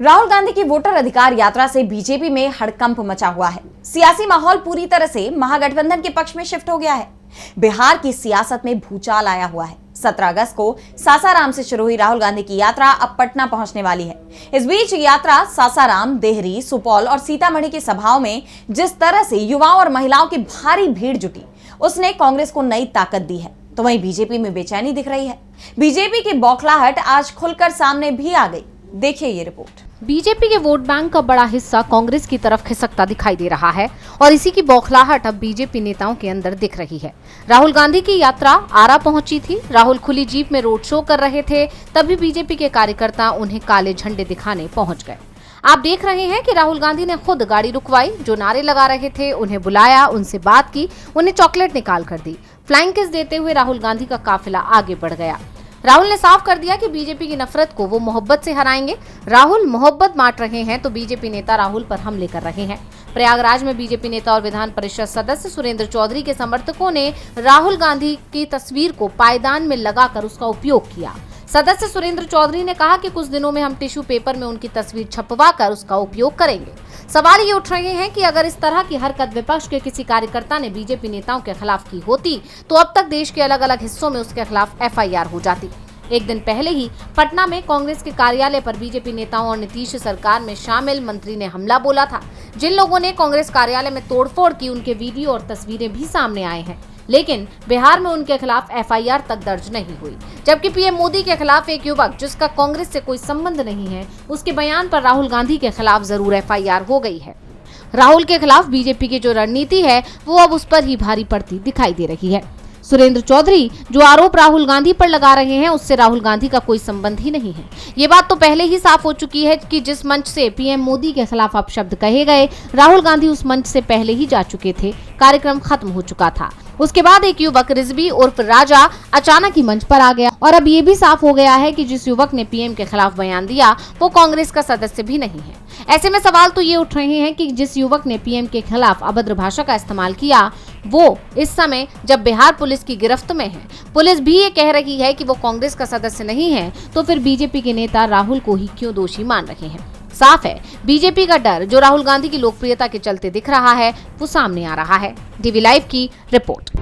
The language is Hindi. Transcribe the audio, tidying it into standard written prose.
राहुल गांधी की वोटर अधिकार यात्रा से बीजेपी में हड़कंप मचा हुआ है। सियासी माहौल पूरी तरह से महागठबंधन के पक्ष में शिफ्ट हो गया है। बिहार की सियासत में भूचाल आया हुआ है। 17 अगस्त को सासाराम से शुरू हुई राहुल गांधी की यात्रा अब पटना पहुंचने वाली है। इस बीच यात्रा सासाराम, देहरी, सुपौल और सीतामढ़ी की सभाओं में जिस तरह से युवाओं और महिलाओं की भारी भीड़ जुटी, उसने कांग्रेस को नई ताकत दी है। तो वहीं बीजेपी में बेचैनी दिख रही है। बीजेपी की बौखलाहट आज खुलकर सामने भी आ गई। देखिए ये रिपोर्ट। बीजेपी के वोट बैंक का बड़ा हिस्सा कांग्रेस की तरफ खिसकता दिखाई दे रहा है और इसी की बौखलाहट अब बीजेपी नेताओं के अंदर दिख रही है। राहुल गांधी की यात्रा आरा पहुंची थी। राहुल खुली जीप में रोड शो कर रहे थे, तभी बीजेपी के कार्यकर्ता उन्हें काले झंडे दिखाने पहुंच गए। आप देख रहे हैं कि राहुल गांधी ने खुद गाड़ी रुकवाई, जो नारे लगा रहे थे उन्हें बुलाया, उनसे बात की, उन्हें चॉकलेट निकाल कर दी। फ्लाइंग किस देते हुए राहुल गांधी का काफिला आगे बढ़ गया। राहुल ने साफ कर दिया कि बीजेपी की नफरत को वो मोहब्बत से हराएंगे। राहुल मोहब्बत बांट रहे हैं तो बीजेपी नेता राहुल पर हमले कर रहे हैं। प्रयागराज में बीजेपी नेता और विधान परिषद सदस्य सुरेंद्र चौधरी के समर्थकों ने राहुल गांधी की तस्वीर को पायदान में लगाकर उसका उपयोग किया। सदस्य सुरेंद्र चौधरी ने कहा कि कुछ दिनों में हम टिश्यू पेपर में उनकी तस्वीर छपवा कर उसका उपयोग करेंगे। सवाल ये उठ रहे हैं कि अगर इस तरह की हरकत विपक्ष के किसी कार्यकर्ता ने बीजेपी नेताओं के खिलाफ की होती तो अब तक देश के अलग अलग हिस्सों में उसके खिलाफ एफआईआर हो जाती। एक दिन पहले ही पटना में कांग्रेस के कार्यालय पर बीजेपी नेताओं और नीतीश सरकार में शामिल मंत्री ने हमला बोला था। जिन लोगों ने कांग्रेस कार्यालय में तोड़फोड़ की, उनके वीडियो और तस्वीरें भी सामने आए हैं, लेकिन बिहार में उनके खिलाफ एफआईआर तक दर्ज नहीं हुई। जबकि पीएम मोदी के खिलाफ एक युवक जिसका कांग्रेस से कोई संबंध नहीं है, उसके बयान पर राहुल गांधी के खिलाफ जरूर एफआईआर हो गई है। राहुल के खिलाफ बीजेपी की जो रणनीति है वो अब उस पर ही भारी पड़ती दिखाई दे रही है। सुरेंद्र चौधरी जो आरोप राहुल गांधी पर लगा रहे हैं, उससे राहुल गांधी का कोई संबंध ही नहीं है। ये बात तो पहले ही साफ हो चुकी है कि जिस मंच से पीएम मोदी के खिलाफ अपशब्द कहे गए, राहुल गांधी उस मंच से पहले ही जा चुके थे। कार्यक्रम खत्म हो चुका था। उसके बाद एक युवक रिजवी उर्फ राजा अचानक ही मंच पर आ गया और अब ये भी साफ हो गया है कि जिस युवक ने पीएम के खिलाफ बयान दिया वो कांग्रेस का सदस्य भी नहीं है। ऐसे में सवाल तो ये उठ रहे हैं कि जिस युवक ने पीएम के खिलाफ अभद्र भाषा का इस्तेमाल किया, वो इस समय जब बिहार पुलिस की गिरफ्त में है, पुलिस भी ये कह रही है कि वो कांग्रेस का सदस्य नहीं है, तो फिर बीजेपी के नेता राहुल को ही क्यों दोषी मान रहे हैं। साफ है, बीजेपी का डर जो राहुल गांधी की लोकप्रियता के चलते दिख रहा है वो सामने आ रहा है। डीवी लाइव की रिपोर्ट।